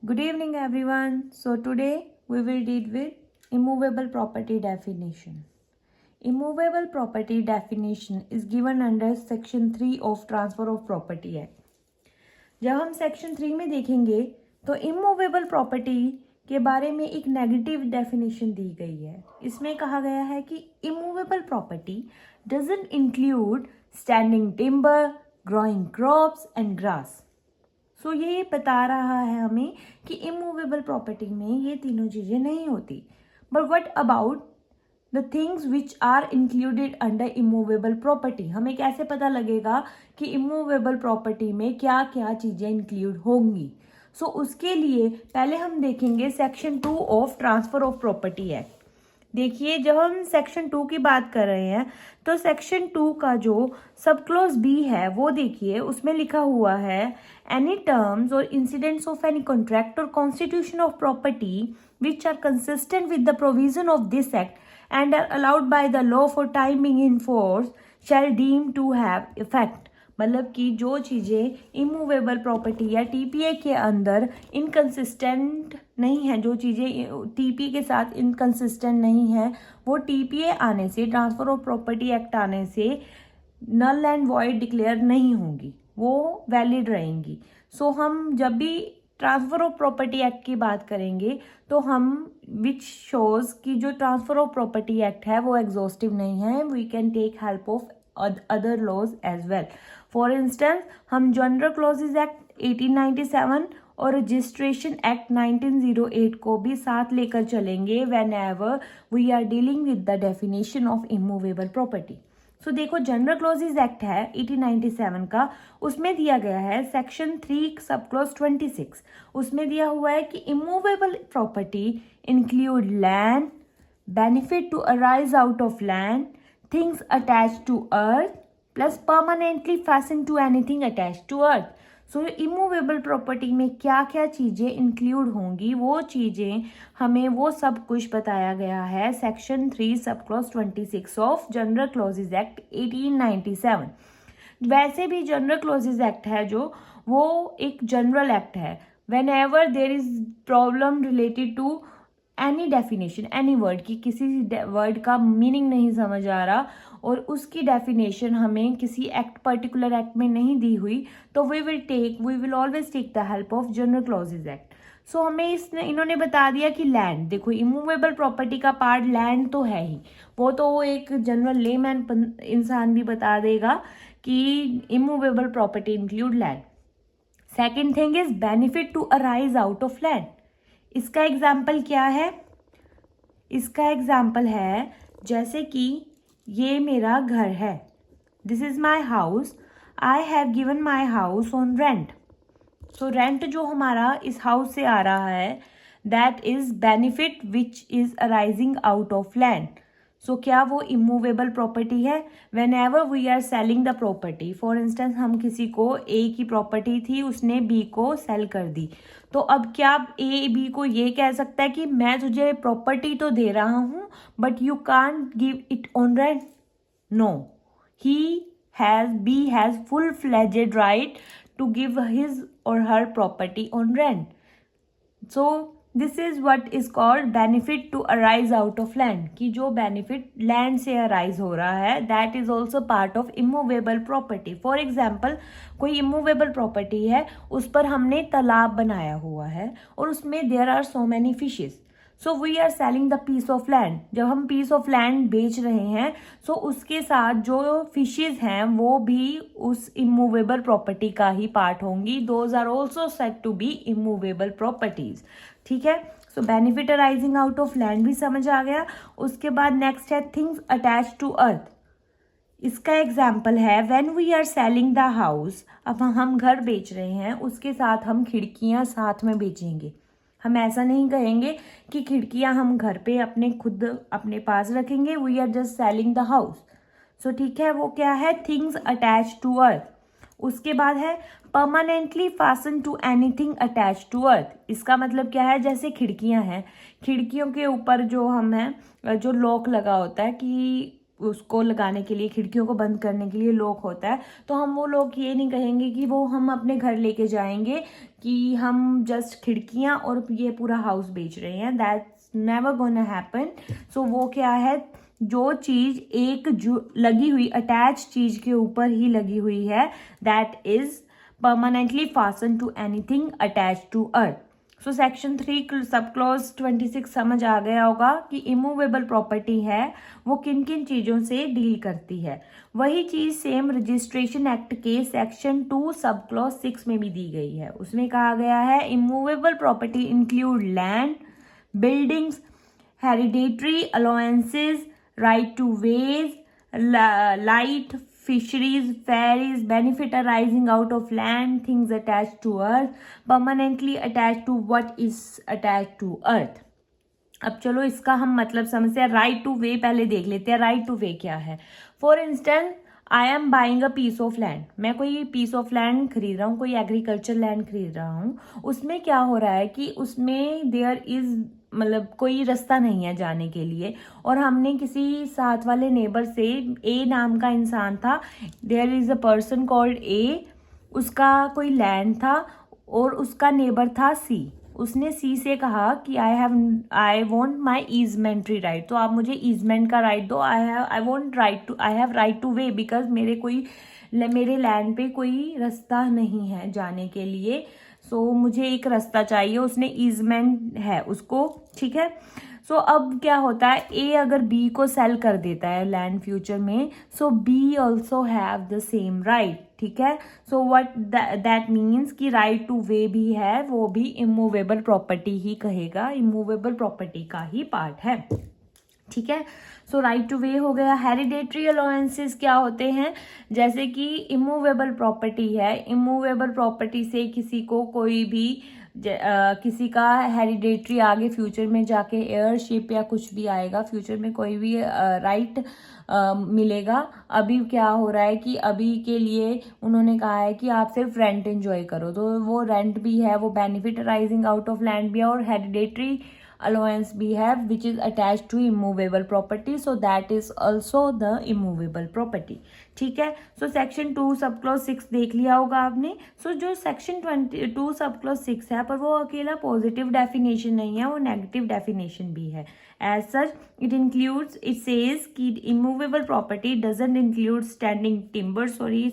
Good evening, everyone. So, today we will deal with immovable property definition. Immovable property definition is given under Section 3 of Transfer of Property Act. जब हम section 3 में देखेंगे तो immovable property के बारे में एक नेगेटिव डेफिनेशन दी गई है. इसमें कहा गया है कि immovable property doesn't include standing timber, growing crops and grass. So ये बता रहा है हमें कि इमूवेबल प्रॉपर्टी में ये तीनों चीज़ें नहीं होती. But what about the things which are included under immovable property. हमें कैसे पता लगेगा कि इमूवेबल प्रॉपर्टी में क्या क्या चीज़ें इंक्लूड होंगी. सो उसके लिए पहले हम देखेंगे section 2 of transfer of property act. देखिए, जब हम सेक्शन 2 की बात कर रहे हैं तो सेक्शन 2 का जो सब क्लॉज बी है वो देखिए, उसमें लिखा हुआ है एनी टर्म्स और इंसिडेंट्स ऑफ एनी कॉन्ट्रैक्ट और constitution of property which are consistent with the provision of this act and are allowed by the law for time being in force shall deem to have effect. मतलब कि जो चीज़ें immovable property या TPA के अंदर inconsistent नहीं है, जो चीज़ें टीपीए के साथ इनकंसिस्टेंट नहीं है, वो टीपीए आने से, ट्रांसफर ऑफ प्रॉपर्टी एक्ट आने से नल एंड वॉइड डिक्लेयर नहीं होंगी, वो वैलिड रहेंगी. सो हम जब भी ट्रांसफर ऑफ प्रॉपर्टी एक्ट की बात करेंगे तो हम विच शोज कि जो ट्रांसफर ऑफ प्रॉपर्टी एक्ट है वो एग्जॉस्टिव नहीं है. We can take help of other laws as well. For instance हम जनरल क्लॉजेज एक्ट 1897 और रजिस्ट्रेशन एक्ट 1908 को भी साथ लेकर चलेंगे whenever we are dealing with the definition of immovable property. So देखो, जनरल क्लॉजेज एक्ट है 1897 का, उसमें दिया गया है सेक्शन 3 सब क्लॉज 26. उसमें दिया हुआ है कि immovable property include land, benefit to arise out of land, things attach to earth plus permanently fasten to anything attach to earth. So immovable property में क्या क्या चीज़ें इंक्लूड होंगी, वो चीज़ें हमें वो सब कुछ बताया गया है section 3 sub clause 26 of general clauses act 1897. वैसे भी जनरल क्लॉजेज एक्ट है जो, वो एक जनरल एक्ट है. Whenever there is problem related to any definition, any word की किसी वर्ड का मीनिंग नहीं समझ आ रहा और उसकी डेफिनेशन हमें किसी एक्ट, पर्टिकुलर एक्ट में नहीं दी हुई, तो we will always take the help of general clauses act. So हमें इन्होंने बता दिया कि लैंड, देखो इमूवेबल प्रॉपर्टी का पार्ट लैंड तो है ही, वो तो एक जनरल लेमैन इंसान भी बता देगा कि immovable property include land. Second thing is benefit to arise out of land. इसका एग्जाम्पल क्या है? इसका एग्जाम्पल है जैसे कि ये मेरा घर है, this is my house, I have given my house on rent. So rent जो हमारा इस हाउस से आ रहा है, that is benefit which is arising out of land. So क्या वो इमूवेबल प्रॉपर्टी है? Whenever we are selling the property, for instance हम किसी को, ए की प्रॉपर्टी थी, उसने बी को सेल कर दी, तो अब क्या ए बी को ये कह सकता है कि मैं तुझे प्रॉपर्टी तो दे रहा हूँ but you can't give it on rent? No, B has full fledged right to give his or her property on rent. So this is what is called benefit to arise out of land, कि जो benefit land से arise हो रहा है, that is also part of immovable property. For example, कोई immovable property है, उस पर हमने तालाब बनाया हुआ है और उसमें there are so many fishes. So we are selling the piece of land. जब हम पीस ऑफ लैंड बेच रहे हैं, सो उसके साथ जो फिशेज हैं वो भी उस इमूवेबल प्रॉपर्टी का ही पार्ट होंगी. Those are also said to be immovable properties. ठीक है, so benefit arising out of land भी समझ आ गया. उसके बाद नेक्स्ट है थिंग्स अटैच टू अर्थ. इसका एग्जाम्पल है when we are selling the house. अब हम घर बेच रहे हैं, उसके साथ हम खिड़कियां साथ में बेचेंगे. हम ऐसा नहीं कहेंगे कि खिड़कियां हम घर पे खुद अपने पास रखेंगे. We are just selling the house. So ठीक है, वो क्या है? Things attach to earth. उसके बाद है permanently fastened to anything attach to earth. इसका मतलब क्या है? जैसे खिड़कियां हैं, खिड़कियों के ऊपर जो हम हैं, जो लॉक लगा होता है कि उसको लगाने के लिए, खिड़कियों को बंद करने के लिए लॉक होता है, तो हम वो लॉक ये नहीं कहेंगे कि वो हम अपने घर लेके जाएंगे कि हम जस्ट खिड़कियां और ये पूरा हाउस बेच रहे हैं. That's never gonna happen. So वो क्या है, जो चीज़ एक जो लगी हुई अटैच चीज़ के ऊपर ही लगी हुई है, that is permanently fasten to anything attach to earth. So section 3 sub clause 26 समझ आ गया होगा कि इमूवेबल प्रॉपर्टी है वो किन किन चीज़ों से डील करती है. वही चीज़ सेम रजिस्ट्रेशन एक्ट के सेक्शन 2 सब क्लॉज 6 में भी दी गई है. उसमें कहा गया है immovable property include land, buildings, hereditary allowances, right to ways, light, fisheries, ferries, benefit arising out of land, things attached to earth, permanently attached to what is attached to earth. अब चलो इसका हम मतलब समझते हैं. राइट टू वे पहले देख लेते हैं. राइट टू वे क्या है. For instance I am buying a piece of land. मैं कोई पीस ऑफ लैंड खरीद रहा हूँ, कोई एग्रीकल्चर लैंड खरीद रहा हूँ. उसमें क्या हो रहा है कि उसमें देयर इज मतलब कोई रास्ता नहीं है जाने के लिए, और हमने किसी साथ वाले नेबर से, ए नाम का इंसान था, there is a person called A, उसका कोई लैंड था और उसका नेबर था सी. उसने सी से कहा कि आई वॉन्ट माई ईजमेंट्री राइट, तो आप मुझे ईजमेंट का राइट दो. I have right to way because मेरे लैंड पे कोई रास्ता नहीं है जाने के लिए. सो मुझे एक रास्ता चाहिए. उसने ईजमेंट है उसको, ठीक है. सो अब क्या होता है, ए अगर बी को सेल कर देता है लैंड फ्यूचर में, so be also have the same right, ठीक है. सो व्हाट दैट मीन्स कि राइट टू वे भी है, वो भी इमूवेबल प्रॉपर्टी ही कहेगा, इमूवेबल प्रॉपर्टी का ही पार्ट है, ठीक है. सो राइट टू वे हो गया. हेरिडेटरी अलाउंसेस क्या होते हैं, जैसे कि इमूवेबल प्रॉपर्टी है. इमूवेबल प्रॉपर्टी से किसी को कोई भी किसी का हेरिडेटरी आगे फ्यूचर में जाके एयरशिप या कुछ भी आएगा, फ्यूचर में कोई भी राइट मिलेगा. अभी क्या हो रहा है कि अभी के लिए उन्होंने कहा है कि आप सिर्फ रेंट एंजॉय करो, तो वो रेंट भी है, वो benefit arising out of land भी है, और hereditary allowance we have which is attached to immovable property, so that is also the immovable property. ठीक है. सो सेक्शन 2 सब क्लॉज 6 देख लिया होगा आपने. सो जो सेक्शन 22 सब क्लॉज 6 है, पर वो अकेला पॉजिटिव डेफिनेशन नहीं है, वो नेगेटिव डेफिनेशन भी है. As such it includes, it says कि immovable property doesn't include standing timber, sorry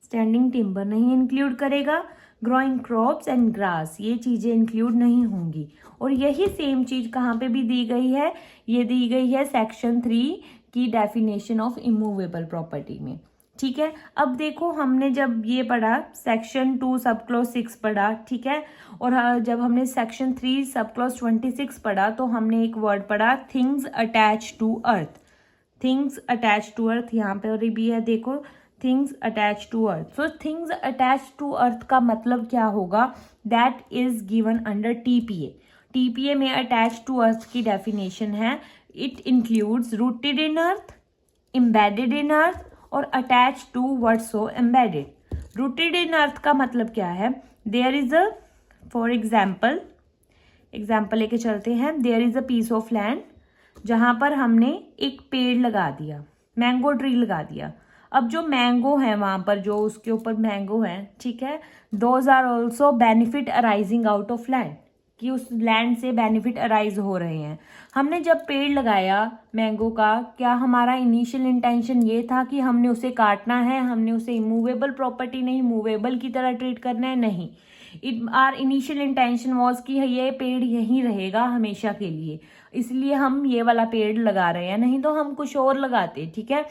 standing timber नहीं इंक्लूड करेगा. ग्रोइंग क्रॉप्स एंड ग्रास, ये चीज़ें इंक्लूड नहीं होंगी. और यही सेम चीज़ कहाँ पे भी दी गई है, ये दी गई है सेक्शन 3 की डेफिनेशन ऑफ इमूवेबल प्रॉपर्टी में, ठीक है. अब देखो हमने जब ये पढ़ा सेक्शन 2 सब क्लॉज 6 पढ़ा, ठीक है, और जब हमने सेक्शन 3 सब क्लॉज 26 पढ़ा, तो हमने एक वर्ड पढ़ा things attach to earth. Things attach to earth यहाँ पे भी है, देखो things attach to earth. So things attach to earth का मतलब क्या होगा, that is given under TPA. TPA में अटैच टू अर्थ की डेफिनेशन है, it includes rooted in earth, embedded in earth और attach to word so embedded. Rooted in earth का मतलब क्या है, there is a, for example लेके चलते हैं. There is a piece of land जहाँ पर हमने एक पेड़ लगा दिया, मैंगो ट्री लगा दिया. अब जो मैंगो है वहाँ पर, जो उसके ऊपर मैंगो है, ठीक है, those are also benefit arising out of land, कि उस लैंड से बेनिफिट अराइज हो रहे हैं. हमने जब पेड़ लगाया मैंगो का, क्या हमारा इनिशियल इंटेंशन ये था कि हमने उसे काटना है, हमने उसे इमूवेबल प्रॉपर्टी नहीं मूवेबल की तरह ट्रीट करना है, नहीं. आर इनिशियल इंटेंशन वॉज कि ये पेड़ यहीं रहेगा हमेशा के लिए, इसलिए हम ये वाला पेड़ लगा रहे हैं, नहीं तो हम कुछ और लगाते, ठीक है.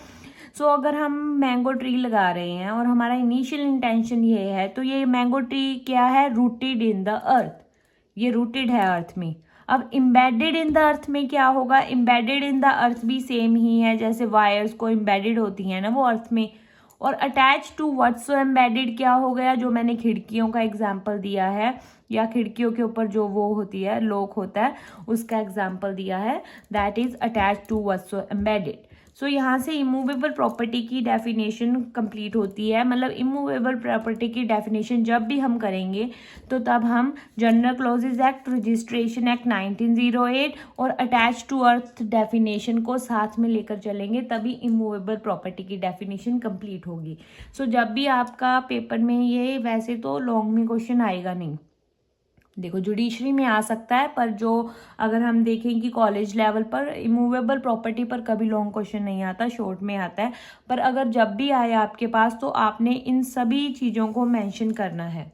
सो अगर हम मैंगो ट्री लगा रहे हैं और हमारा इनिशियल इंटेंशन ये है, तो ये मैंगो ट्री क्या है, रूटेड इन द अर्थ, ये रूटेड है अर्थ में. अब एम्बेडेड इन द अर्थ में क्या होगा, एम्बेडेड इन द अर्थ भी सेम ही है, जैसे वायर्स को एम्बेडेड होती हैं ना वो अर्थ में. और attach to what so embedded क्या हो गया, जो मैंने खिड़कियों का एग्जाम्पल दिया है, या खिड़कियों के ऊपर जो वो होती है लॉक होता है, उसका एग्जाम्पल दिया है, that is attach to what so embedded. So यहाँ से इमूवेबल प्रॉपर्टी की डेफिनेशन कंप्लीट होती है। मतलब इमूवेबल प्रॉपर्टी की डेफिनेशन जब भी हम करेंगे तो तब हम general clauses act, registration act 1908 और अटैच टू अर्थ डेफिनेशन को साथ में लेकर चलेंगे, तभी इमूवेबल प्रॉपर्टी की डेफिनेशन कंप्लीट होगी। सो जब भी आपका पेपर में ये, वैसे तो लॉन्ग में क्वेश्चन आएगा नहीं, देखो जुडिशरी में आ सकता है, पर जो अगर हम देखें कि कॉलेज लेवल पर इमूवेबल प्रॉपर्टी पर कभी लॉन्ग क्वेश्चन नहीं आता, शॉर्ट में आता है। पर अगर जब भी आए आपके पास तो आपने इन सभी चीज़ों को मेंशन करना है।